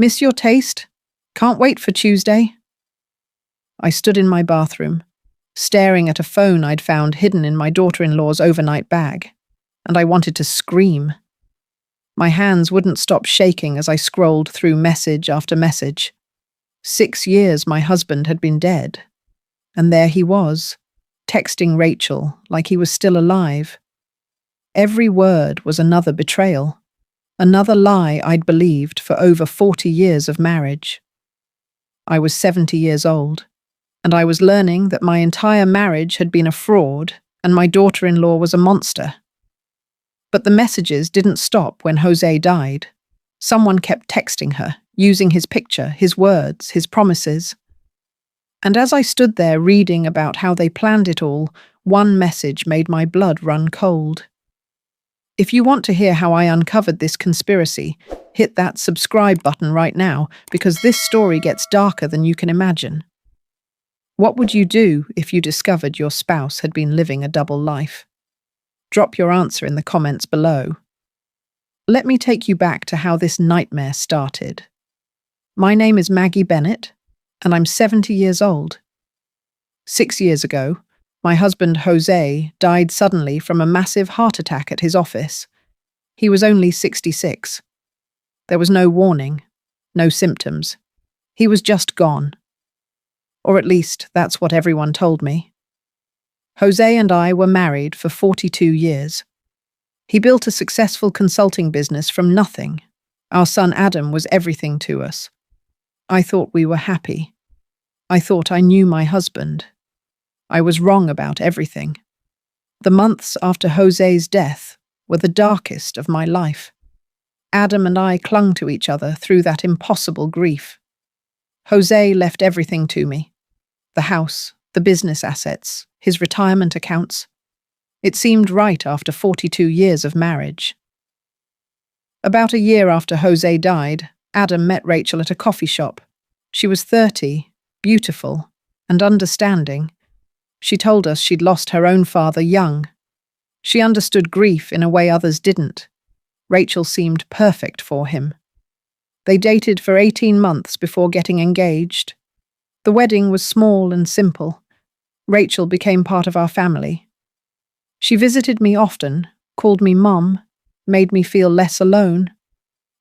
Miss your taste? Can't wait for Tuesday. I stood in my bathroom, staring at a phone I'd found hidden in my daughter-in-law's overnight bag, and I wanted to scream. My hands wouldn't stop shaking as I scrolled through message after message. 6 years my husband had been dead, and there he was, texting Rachel like he was still alive. Every word was another betrayal, another lie I'd believed for over 40 years of marriage. I was 70 years old, and I was learning that my entire marriage had been a fraud and my daughter-in-law was a monster. But the messages didn't stop when Jose died. Someone kept texting her, using his picture, his words, his promises. And as I stood there reading about how they planned it all, one message made my blood run cold. If you want to hear how I uncovered this conspiracy, hit that subscribe button right now, because this story gets darker than you can imagine. What would you do if you discovered your spouse had been living a double life? Drop your answer in the comments below. Let me take you back to how this nightmare started. My name is Maggie Bennett, and I'm 70 years old. 6 years ago, my husband Jose died suddenly from a massive heart attack at his office. He was only 66. There was no warning, no symptoms. He was just gone. Or at least that's what everyone told me. Jose and I were married for 42 years. He built a successful consulting business from nothing. Our son Adam was everything to us. I thought we were happy. I thought I knew my husband. I was wrong about everything. The months after Jose's death were the darkest of my life. Adam and I clung to each other through that impossible grief. Jose left everything to me. The house, the business assets, his retirement accounts. It seemed right after 42 years of marriage. About a year after Jose died, Adam met Rachel at a coffee shop. She was 30, beautiful, and understanding. She told us she'd lost her own father young. She understood grief in a way others didn't. Rachel seemed perfect for him. They dated for 18 months before getting engaged. The wedding was small and simple. Rachel became part of our family. She visited me often, called me Mum, made me feel less alone.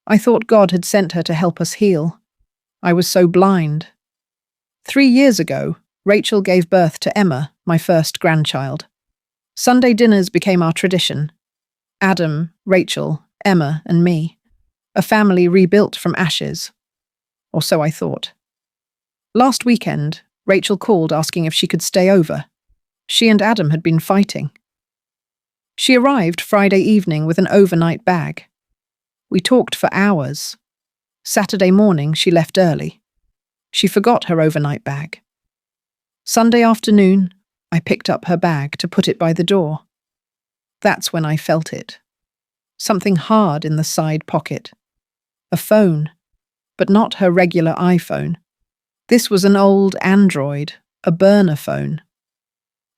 I thought God had sent her to help us heal. I was so blind. 3 years ago, Rachel gave birth to Emma, my first grandchild. Sunday dinners became our tradition. Adam, Rachel, Emma, and me. A family rebuilt from ashes. Or so I thought. Last weekend, Rachel called asking if she could stay over. She and Adam had been fighting. She arrived Friday evening with an overnight bag. We talked for hours. Saturday morning, she left early. She forgot her overnight bag. Sunday afternoon, I picked up her bag to put it by the door. That's when I felt it. Something hard in the side pocket. A phone, but not her regular iPhone. This was an old Android, a burner phone.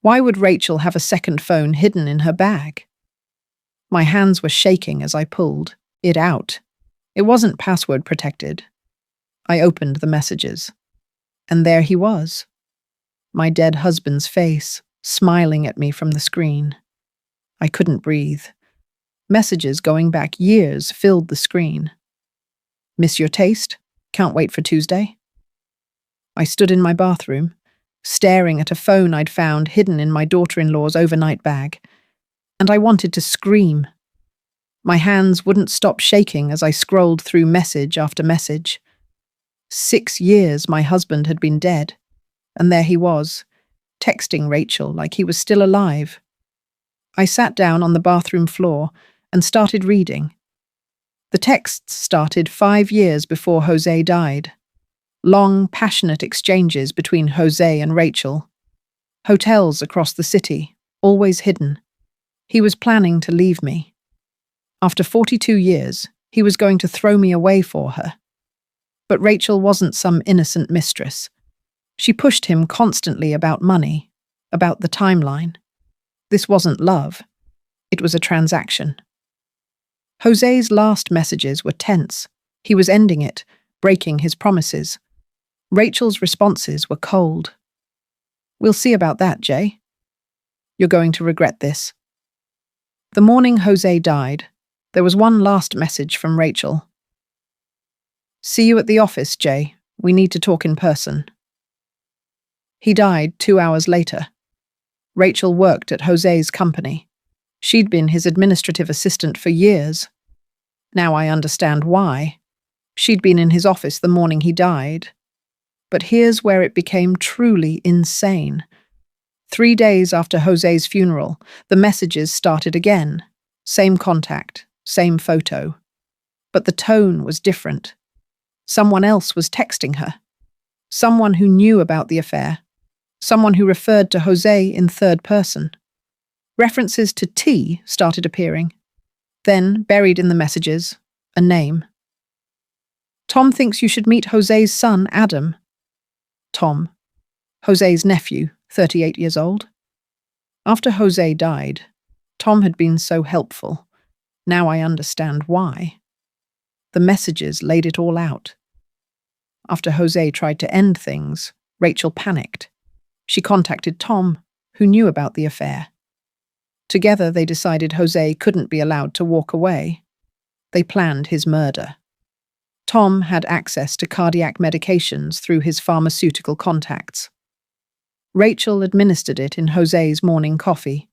Why would Rachel have a second phone hidden in her bag? My hands were shaking as I pulled it out. It wasn't password protected. I opened the messages. And there he was. My dead husband's face, smiling at me from the screen. I couldn't breathe. Messages going back years filled the screen. Miss your taste? Can't wait for Tuesday. I stood in my bathroom, staring at a phone I'd found hidden in my daughter-in-law's overnight bag, and I wanted to scream. My hands wouldn't stop shaking as I scrolled through message after message. 6 years my husband had been dead, and there he was, texting Rachel like he was still alive. I sat down on the bathroom floor and started reading. The texts started 5 years before Jose died. Long, passionate exchanges between Jose and Rachel. Hotels across the city, always hidden. He was planning to leave me. After 42 years, he was going to throw me away for her. But Rachel wasn't some innocent mistress. She pushed him constantly about money, about the timeline. This wasn't love. It was a transaction. Jose's last messages were tense. He was ending it, breaking his promises. Rachel's responses were cold. "We'll see about that, Jay. You're going to regret this." The morning Jose died, there was one last message from Rachel. "See you at the office, Jay. We need to talk in person." He died 2 hours later. Rachel worked at Jose's company. She'd been his administrative assistant for years. Now I understand why. She'd been in his office the morning he died. But here's where it became truly insane. 3 days after Jose's funeral, the messages started again. Same contact, same photo. But the tone was different. Someone else was texting her. Someone who knew about the affair. Someone who referred to Jose in third person. References to T started appearing. Then, buried in the messages, a name. "Tom thinks you should meet Jose's son, Adam." Tom. Jose's nephew, 38 years old. After Jose died, Tom had been so helpful. Now I understand why. The messages laid it all out. After Jose tried to end things, Rachel panicked. She contacted Tom, who knew about the affair. Together they decided Jose couldn't be allowed to walk away. They planned his murder. Tom had access to cardiac medications through his pharmaceutical contacts. Rachel administered it in Jose's morning coffee.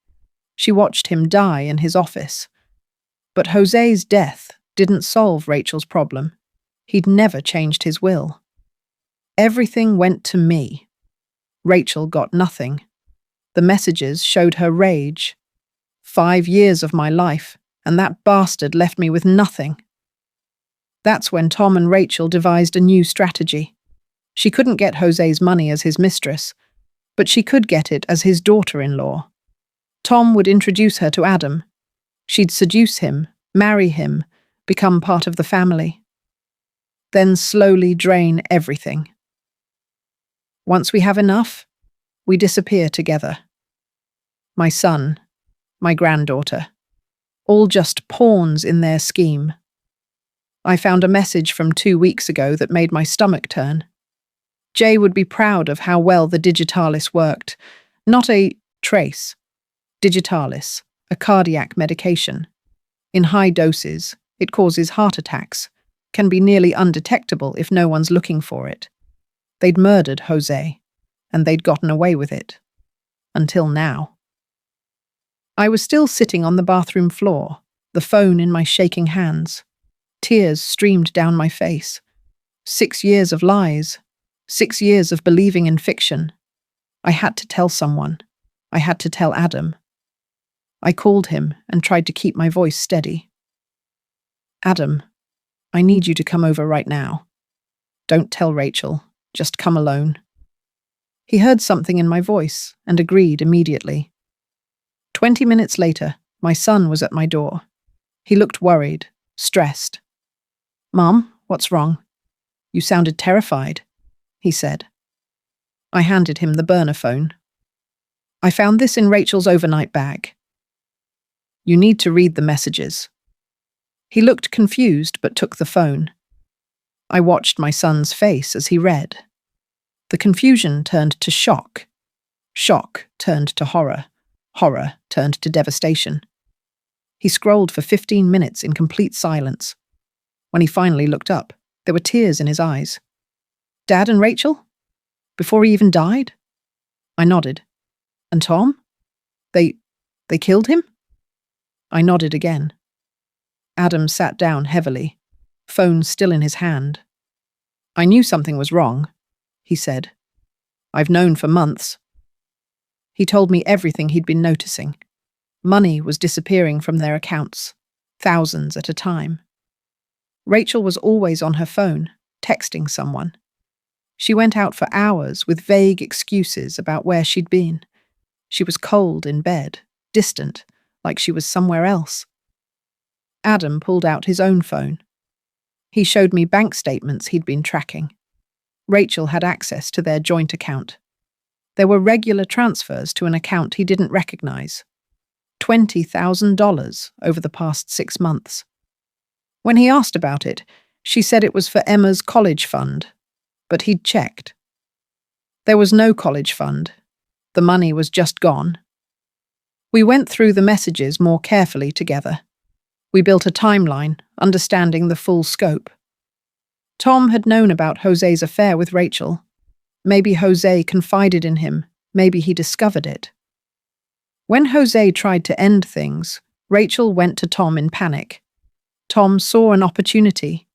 She watched him die in his office. But Jose's death didn't solve Rachel's problem. He'd never changed his will. Everything went to me. Rachel got nothing. The messages showed her rage. 5 years of my life, and that bastard left me with nothing. That's when Tom and Rachel devised a new strategy. She couldn't get Jose's money as his mistress, but she could get it as his daughter-in-law. Tom would introduce her to Adam. She'd seduce him, marry him, become part of the family. Then slowly drain everything. Once we have enough, we disappear together. My son, my granddaughter, all just pawns in their scheme. I found a message from 2 weeks ago that made my stomach turn. Jay would be proud of how well the Digitalis worked. Not a trace. Digitalis, a cardiac medication. In high doses, it causes heart attacks, can be nearly undetectable if no one's looking for it. They'd murdered Jose, and they'd gotten away with it. Until now. I was still sitting on the bathroom floor, the phone in my shaking hands. Tears streamed down my face. 6 years of lies. 6 years of believing in fiction. I had to tell someone. I had to tell Adam. I called him and tried to keep my voice steady. "Adam, I need you to come over right now. Don't tell Rachel. Just come alone." He heard something in my voice and agreed immediately. 20 minutes later, my son was at my door. He looked worried, stressed. "Mom, what's wrong? You sounded terrified," he said. I handed him the burner phone. "I found this in Rachel's overnight bag. You need to read the messages." He looked confused but took the phone. I watched my son's face as he read. The confusion turned to shock. Shock turned to horror. Horror turned to devastation. He scrolled for 15 minutes in complete silence. When he finally looked up, there were tears in his eyes. "Dad and Rachel? Before he even died?" I nodded. "And Tom? They killed him?" I nodded again. Adam sat down heavily, phone still in his hand. "I knew something was wrong," he said. "I've known for months." He told me everything he'd been noticing. Money was disappearing from their accounts, thousands at a time. Rachel was always on her phone, texting someone. She went out for hours with vague excuses about where she'd been. She was cold in bed, distant, like she was somewhere else. Adam pulled out his own phone. He showed me bank statements he'd been tracking. Rachel had access to their joint account. There were regular transfers to an account he didn't recognize. $20,000 over the past 6 months. When he asked about it, She said it was for Emma's college fund, but he'd checked. There was no college fund. The money was just gone. We went through the messages more carefully together. We built a timeline, understanding the full scope. Tom had known about Jose's affair with Rachel. Maybe Jose confided in him. Maybe he discovered it. When Jose tried to end things, Rachel went to Tom in panic. Tom saw an opportunity.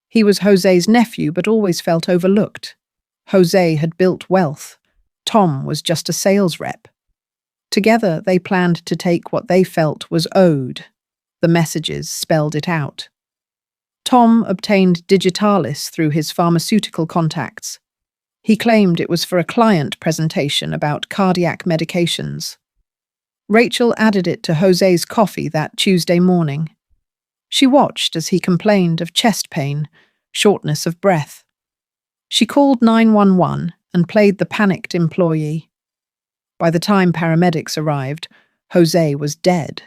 He was Jose's nephew, but always felt overlooked. Jose had built wealth. Tom was just a sales rep. Together, they planned to take what they felt was owed. The messages spelled it out. Tom obtained Digitalis through his pharmaceutical contacts. He claimed it was for a client presentation about cardiac medications. Rachel added it to Jose's coffee that Tuesday morning. She watched as he complained of chest pain, shortness of breath. She called 911 and played the panicked employee. By the time paramedics arrived, Jose was dead.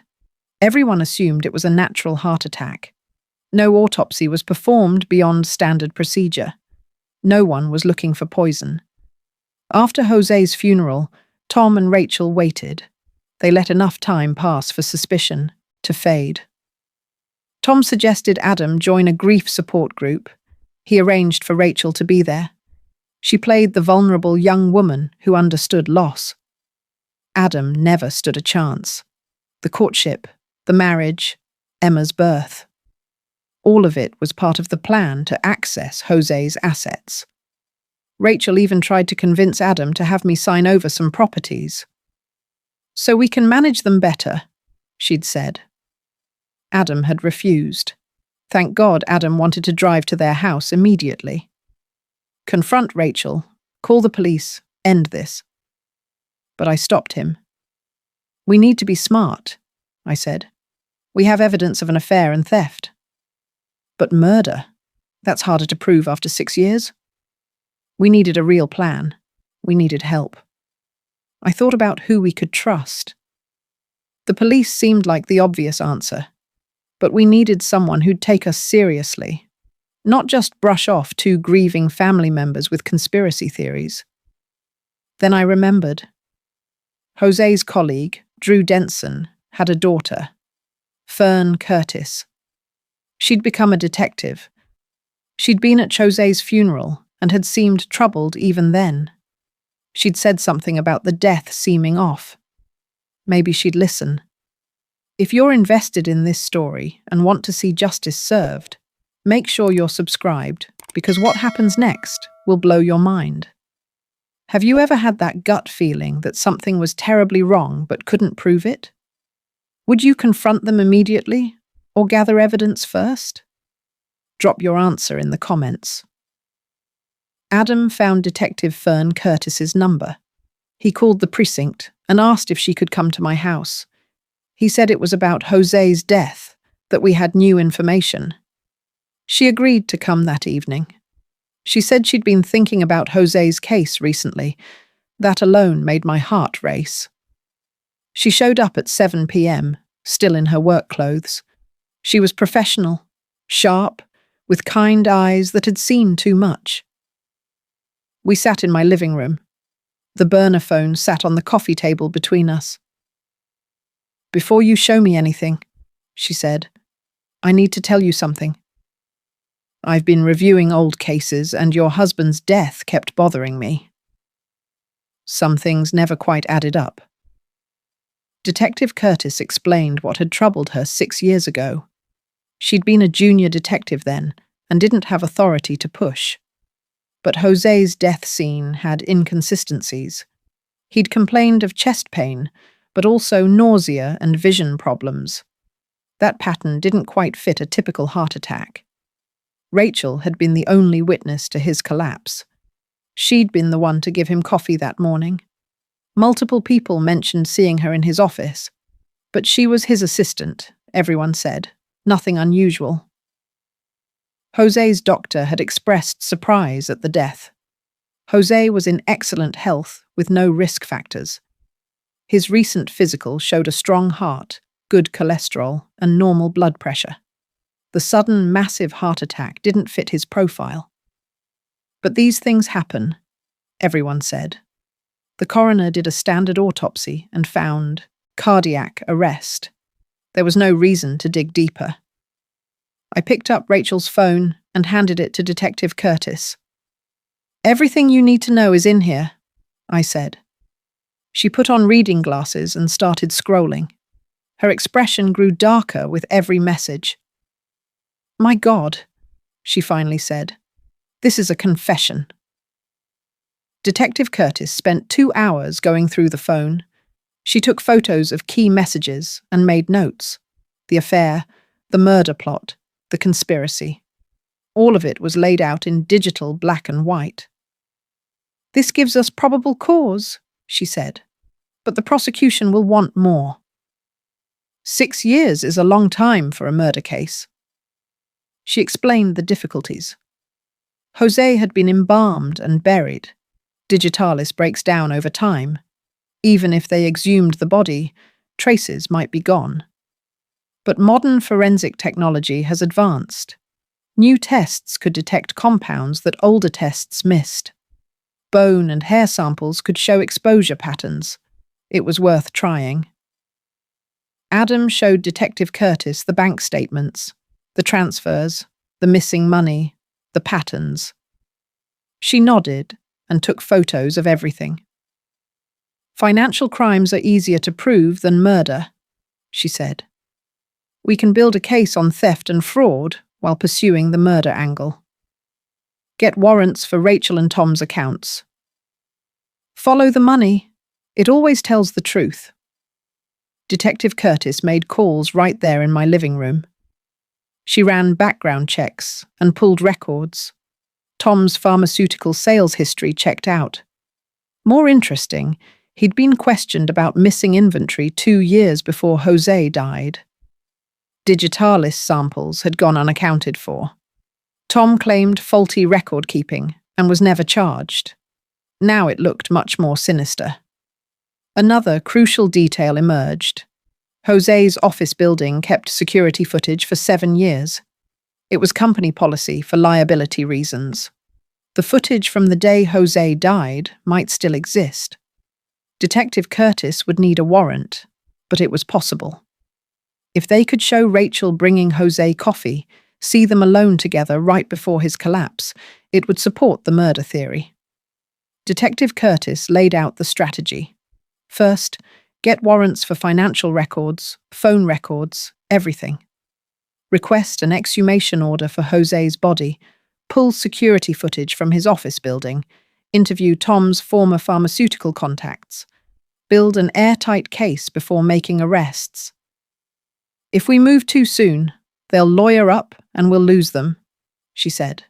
Everyone assumed it was a natural heart attack. No autopsy was performed beyond standard procedure. No one was looking for poison. After Jose's funeral, Tom and Rachel waited. They let enough time pass for suspicion to fade. Tom suggested Adam join a grief support group. He arranged for Rachel to be there. She played the vulnerable young woman who understood loss. Adam never stood a chance. The courtship, the marriage, Emma's birth. All of it was part of the plan to access Jose's assets. Rachel even tried to convince Adam to have me sign over some properties. "So we can manage them better," she'd said. Adam had refused. Thank God Adam wanted to drive to their house immediately. "Confront Rachel, call the police, end this." But I stopped him. "We need to be smart," I said. "We have evidence of an affair and theft." "But murder? That's harder to prove after 6 years." We needed a real plan. We needed help. I thought about who we could trust. The police seemed like the obvious answer, but we needed someone who'd take us seriously, not just brush off 2 grieving family members with conspiracy theories. Then I remembered. Jose's colleague, Drew Denson, had a daughter, Fern Curtis. She'd become a detective. She'd been at Jose's funeral and had seemed troubled even then. She'd said something about the death seeming off. Maybe she'd listen. If you're invested in this story and want to see justice served, make sure you're subscribed, because what happens next will blow your mind. Have you ever had that gut feeling that something was terribly wrong but couldn't prove it? Would you confront them immediately or gather evidence first? Drop your answer in the comments. Adam found Detective Fern Curtis's number. He called the precinct and asked if she could come to my house. He said it was about Jose's death, that we had new information. She agreed to come that evening. She said she'd been thinking about Jose's case recently. That alone made my heart race. She showed up at 7 p.m., still in her work clothes. She was professional, sharp, with kind eyes that had seen too much. We sat in my living room. The burner phone sat on the coffee table between us. "Before you show me anything," she said, "I need to tell you something. I've been reviewing old cases and your husband's death kept bothering me." Some things never quite added up. Detective Curtis explained what had troubled her 6 years ago. She'd been a junior detective then and didn't have authority to push. But Jose's death scene had inconsistencies. He'd complained of chest pain, but also nausea and vision problems. That pattern didn't quite fit a typical heart attack. Rachel had been the only witness to his collapse. She'd been the one to give him coffee that morning. Multiple people mentioned seeing her in his office, but she was his assistant, everyone said. Nothing unusual. Jose's doctor had expressed surprise at the death. Jose was in excellent health with no risk factors. His recent physical showed a strong heart, good cholesterol, and normal blood pressure. The sudden, massive heart attack didn't fit his profile. But these things happen, everyone said. The coroner did a standard autopsy and found cardiac arrest. There was no reason to dig deeper. I picked up Rachel's phone and handed it to Detective Curtis. "Everything you need to know is in here," I said. She put on reading glasses and started scrolling. Her expression grew darker with every message. "My God," she finally said. "This is a confession." Detective Curtis spent 2 hours going through the phone. She took photos of key messages and made notes. The affair, the murder plot, the conspiracy. All of it was laid out in digital black and white. "This gives us probable cause," she said, "but the prosecution will want more." 6 years is a long time for a murder case. She explained the difficulties. Jose had been embalmed and buried. Digitalis breaks down over time. Even if they exhumed the body, traces might be gone. But modern forensic technology has advanced. New tests could detect compounds that older tests missed. Bone and hair samples could show exposure patterns. It was worth trying. Adam showed Detective Curtis the bank statements, the transfers, the missing money, the patterns. She nodded and took photos of everything. "Financial crimes are easier to prove than murder," she said. "We can build a case on theft and fraud while pursuing the murder angle. Get warrants for Rachel and Tom's accounts. Follow the money. It always tells the truth." Detective Curtis made calls right there in my living room. She ran background checks and pulled records. Tom's pharmaceutical sales history checked out. More interesting, he'd been questioned about missing inventory 2 years before Jose died. Digitalis samples had gone unaccounted for. Tom claimed faulty record keeping and was never charged. Now it looked much more sinister. Another crucial detail emerged. Jose's office building kept security footage for 7 years. It was company policy for liability reasons. The footage from the day Jose died might still exist. Detective Curtis would need a warrant, but it was possible. If they could show Rachel bringing Jose coffee, see them alone together right before his collapse, it would support the murder theory. Detective Curtis laid out the strategy. First, get warrants for financial records, phone records, everything. Request an exhumation order for Jose's body, pull security footage from his office building, interview Tom's former pharmaceutical contacts, build an airtight case before making arrests. "If we move too soon, they'll lawyer up and we'll lose them," she said.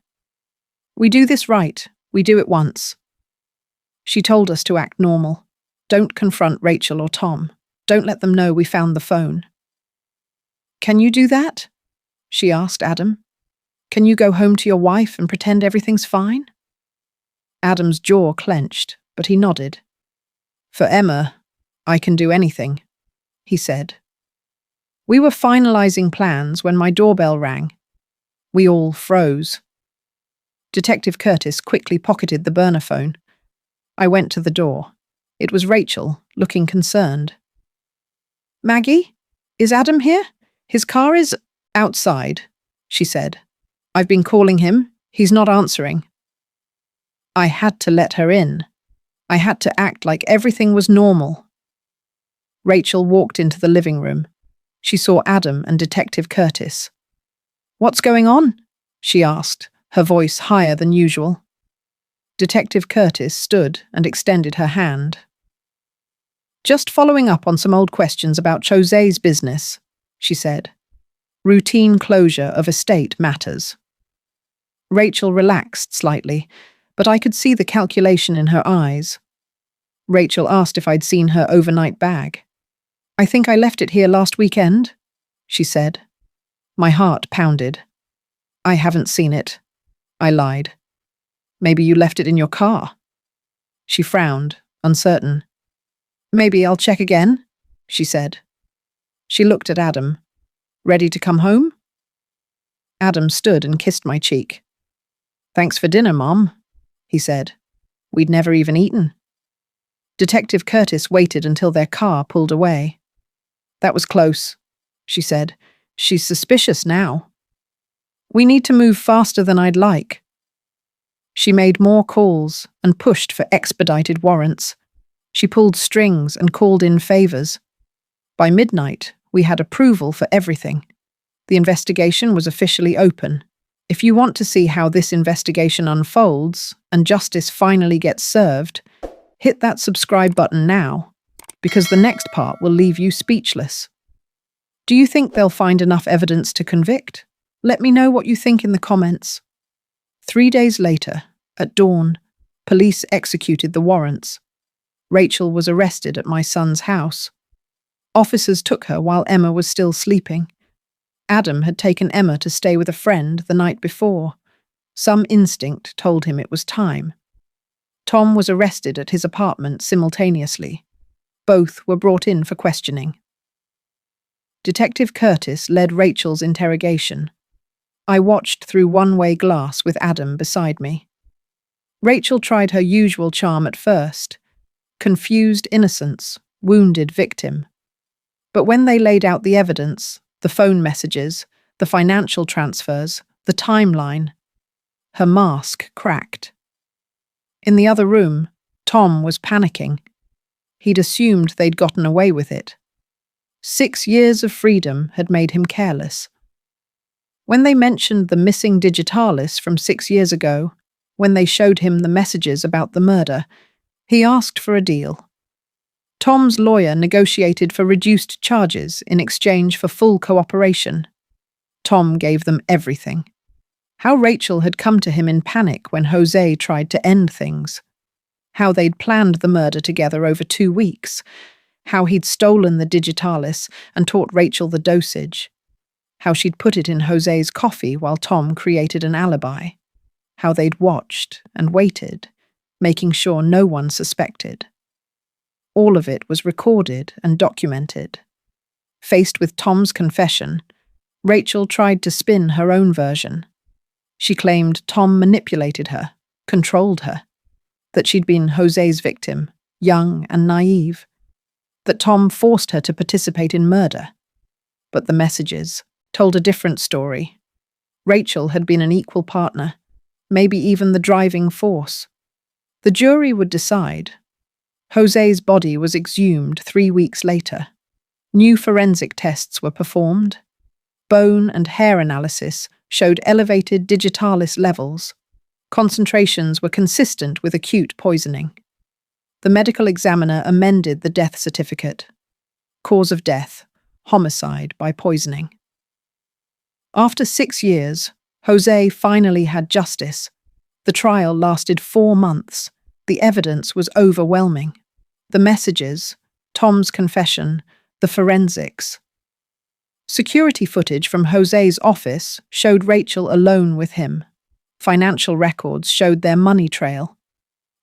"We do this right, we do it once." She told us to act normal. Don't confront Rachel or Tom. Don't let them know we found the phone. "Can you do that?" she asked Adam. "Can you go home to your wife and pretend everything's fine?" Adam's jaw clenched, but he nodded. "For Emma, I can do anything," he said. We were finalizing plans when my doorbell rang. We all froze. Detective Curtis quickly pocketed the burner phone. I went to the door. It was Rachel, looking concerned. "Maggie, is Adam here? His car is outside," she said. "I've been calling him. He's not answering." I had to let her in. I had to act like everything was normal. Rachel walked into the living room. She saw Adam and Detective Curtis. "What's going on?" she asked, her voice higher than usual. Detective Curtis stood and extended her hand. "Just following up on some old questions about Jose's business," she said. "Routine closure of estate matters." Rachel relaxed slightly, but I could see the calculation in her eyes. Rachel asked if I'd seen her overnight bag. "I think I left it here last weekend," she said. My heart pounded. "I haven't seen it," I lied. "Maybe you left it in your car." She frowned, uncertain. "Maybe I'll check again," she said. She looked at Adam. "Ready to come home?" Adam stood and kissed my cheek. "Thanks for dinner, Mom," he said. We'd never even eaten. Detective Curtis waited until their car pulled away. "That was close," she said. "She's suspicious now. We need to move faster than I'd like." She made more calls and pushed for expedited warrants. She pulled strings and called in favors. By midnight, we had approval for everything. The investigation was officially open. If you want to see how this investigation unfolds and justice finally gets served, hit that subscribe button now, because the next part will leave you speechless. Do you think they'll find enough evidence to convict? Let me know what you think in the comments. 3 days later, at dawn, police executed the warrants. Rachel was arrested at my son's house. Officers took her while Emma was still sleeping. Adam had taken Emma to stay with a friend the night before. Some instinct told him it was time. Tom was arrested at his apartment simultaneously. Both were brought in for questioning. Detective Curtis led Rachel's interrogation. I watched through one-way glass with Adam beside me. Rachel tried her usual charm at first: confused innocence, wounded victim. But when they laid out the evidence, the phone messages, the financial transfers, the timeline, her mask cracked. In the other room, Tom was panicking. He'd assumed they'd gotten away with it. 6 years of freedom had made him careless. When they mentioned the missing digitalis from 6 years ago, when they showed him the messages about the murder, he asked for a deal. Tom's lawyer negotiated for reduced charges in exchange for full cooperation. Tom gave them everything. How Rachel had come to him in panic when Jose tried to end things. How they'd planned the murder together over 2 weeks. How he'd stolen the digitalis and taught Rachel the dosage. How she'd put it in Jose's coffee while Tom created an alibi. How they'd watched and waited, making sure no one suspected. All of it was recorded and documented. Faced with Tom's confession, Rachel tried to spin her own version. She claimed Tom manipulated her, controlled her, that she'd been Jose's victim, young and naive, that Tom forced her to participate in murder. But the messages told a different story. Rachel had been an equal partner, maybe even the driving force. The jury would decide. Jose's body was exhumed 3 weeks later. New forensic tests were performed. Bone and hair analysis showed elevated digitalis levels. Concentrations were consistent with acute poisoning. The medical examiner amended the death certificate. Cause of death: homicide by poisoning. After 6 years, Jose finally had justice. The trial lasted 4 months. The evidence was overwhelming. The messages, Tom's confession, the forensics. Security footage from Jose's office showed Rachel alone with him. Financial records showed their money trail.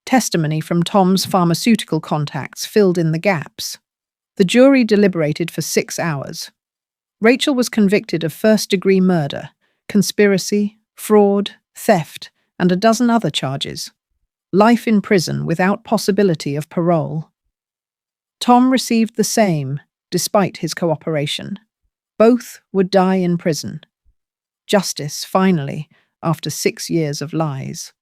Testimony from Tom's pharmaceutical contacts filled in the gaps. The jury deliberated for 6 hours. Rachel was convicted of first-degree murder, conspiracy, fraud, theft, and a dozen other charges. Life in prison without possibility of parole. Tom received the same, despite his cooperation. Both would die in prison. Justice, finally, after 6 years of lies.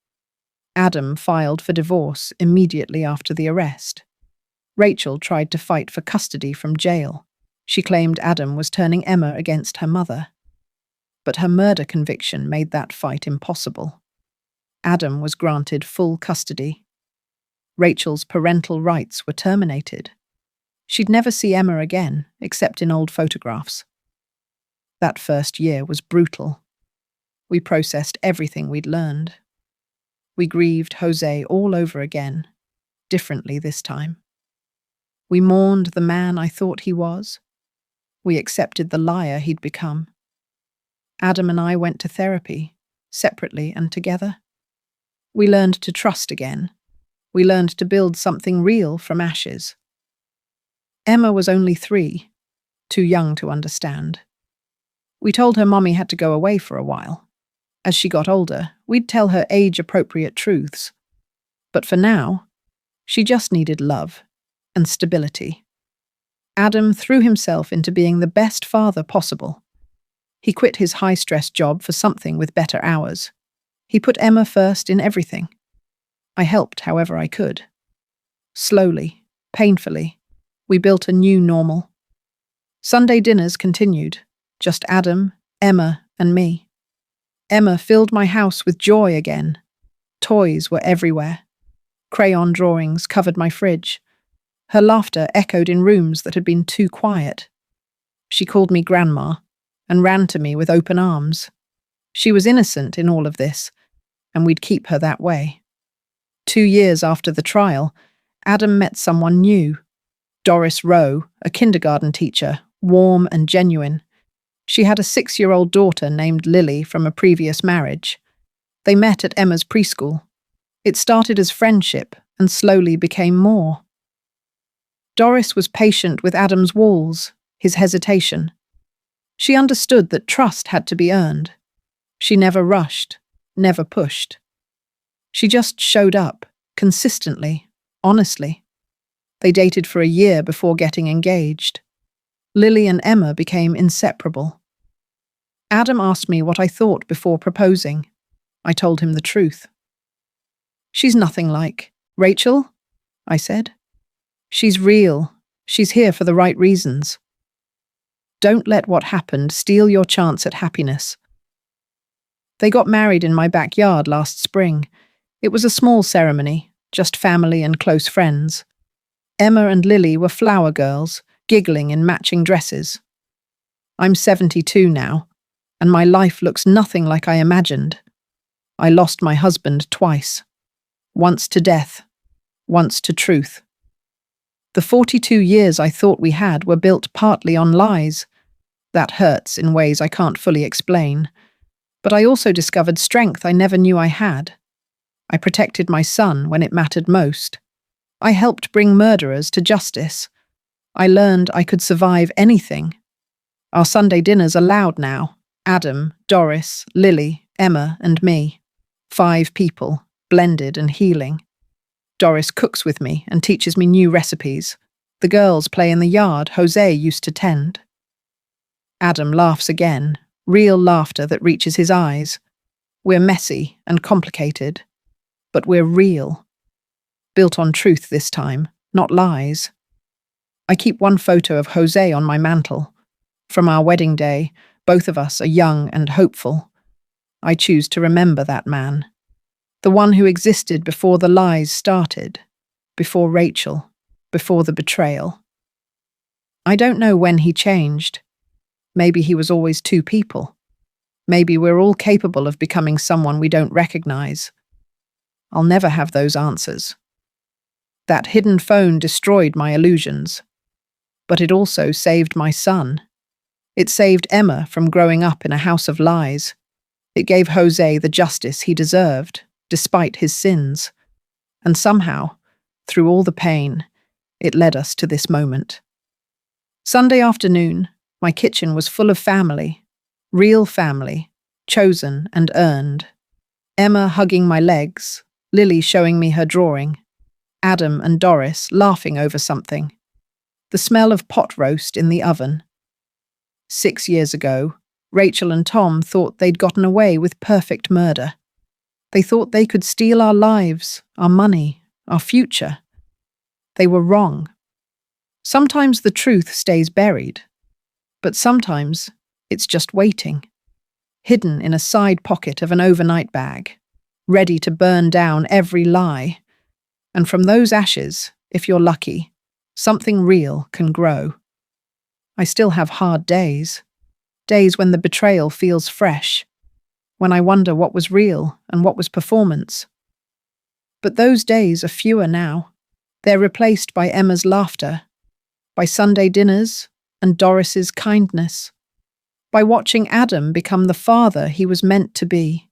Adam filed for divorce immediately after the arrest. Rachel tried to fight for custody from jail. She claimed Adam was turning Emma against her mother. But her murder conviction made that fight impossible. Adam was granted full custody. Rachel's parental rights were terminated. She'd never see Emma again, except in old photographs. That first year was brutal. We processed everything we'd learned. We grieved Jose all over again, differently this time. We mourned the man I thought he was. We accepted the liar he'd become. Adam and I went to therapy, separately and together. We learned to trust again. We learned to build something real from ashes. Emma was only 3, too young to understand. We told her Mommy had to go away for a while. As she got older, we'd tell her age-appropriate truths. But for now, she just needed love and stability. Adam threw himself into being the best father possible. He quit his high-stress job for something with better hours. He put Emma first in everything. I helped however I could. Slowly, painfully, we built a new normal. Sunday dinners continued, just Adam, Emma, and me. Emma filled my house with joy again. Toys were everywhere. Crayon drawings covered my fridge. Her laughter echoed in rooms that had been too quiet. She called me Grandma and ran to me with open arms. She was innocent in all of this, and we'd keep her that way. 2 years after the trial, Adam met someone new. Doris Rowe, a kindergarten teacher, warm and genuine. She had a 6-year-old daughter named Lily from a previous marriage. They met at Emma's preschool. It started as friendship and slowly became more. Doris was patient with Adam's walls, his hesitation. She understood that trust had to be earned. She never rushed, never pushed. She just showed up, consistently, honestly. They dated for a year before getting engaged. Lily and Emma became inseparable. Adam asked me what I thought before proposing. I told him the truth. "She's nothing like Rachel," I said. "She's real. She's here for the right reasons. Don't let what happened steal your chance at happiness." They got married in my backyard last spring. It was a small ceremony, just family and close friends. Emma and Lily were flower girls, giggling in matching dresses. I'm 72 now, and my life looks nothing like I imagined. I lost my husband twice. Once to death, once to truth. The 42 years I thought we had were built partly on lies. That hurts in ways I can't fully explain. But I also discovered strength I never knew I had. I protected my son when it mattered most. I helped bring murderers to justice. I learned I could survive anything. Our Sunday dinners are loud now. Adam, Doris, Lily, Emma, and me. 5 people, blended and healing. Doris cooks with me and teaches me new recipes. The girls play in the yard Jose used to tend. Adam laughs again, real laughter that reaches his eyes. We're messy and complicated, but we're real. Built on truth this time, not lies. I keep one photo of Jose on my mantle. From our wedding day, both of us are young and hopeful. I choose to remember that man. The one who existed before the lies started, before Rachel, before the betrayal. I don't know when he changed. Maybe he was always 2 people. Maybe we're all capable of becoming someone we don't recognize. I'll never have those answers. That hidden phone destroyed my illusions. But it also saved my son. It saved Emma from growing up in a house of lies. It gave Jose the justice he deserved, despite his sins. And somehow, through all the pain, it led us to this moment. Sunday afternoon, my kitchen was full of family, real family, chosen and earned. Emma hugging my legs, Lily showing me her drawing, Adam and Doris laughing over something. The smell of pot roast in the oven. 6 years ago, Rachel and Tom thought they'd gotten away with perfect murder. They thought they could steal our lives, our money, our future. They were wrong. Sometimes the truth stays buried, but sometimes it's just waiting, hidden in a side pocket of an overnight bag, ready to burn down every lie. And from those ashes, if you're lucky, something real can grow. I still have hard days, days when the betrayal feels fresh, when I wonder what was real and what was performance. But those days are fewer now. They're replaced by Emma's laughter, by Sunday dinners and Doris's kindness, by watching Adam become the father he was meant to be,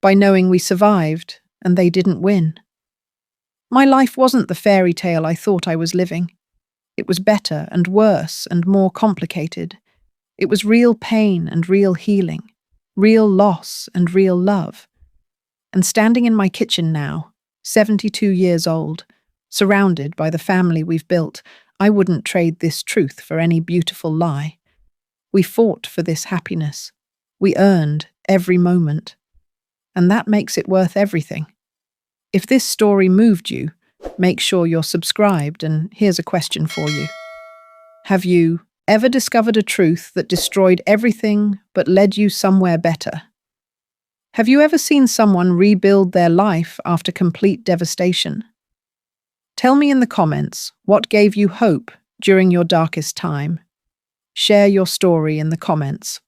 by knowing we survived and they didn't win. My life wasn't the fairy tale I thought I was living. It was better and worse and more complicated. It was real pain and real healing, real loss and real love. And standing in my kitchen now, 72 years old, surrounded by the family we've built, I wouldn't trade this truth for any beautiful lie. We fought for this happiness. We earned every moment. And that makes it worth everything. If this story moved you, make sure you're subscribed, and here's a question for you. Have you ever discovered a truth that destroyed everything but led you somewhere better? Have you ever seen someone rebuild their life after complete devastation? Tell me in the comments what gave you hope during your darkest time. Share your story in the comments.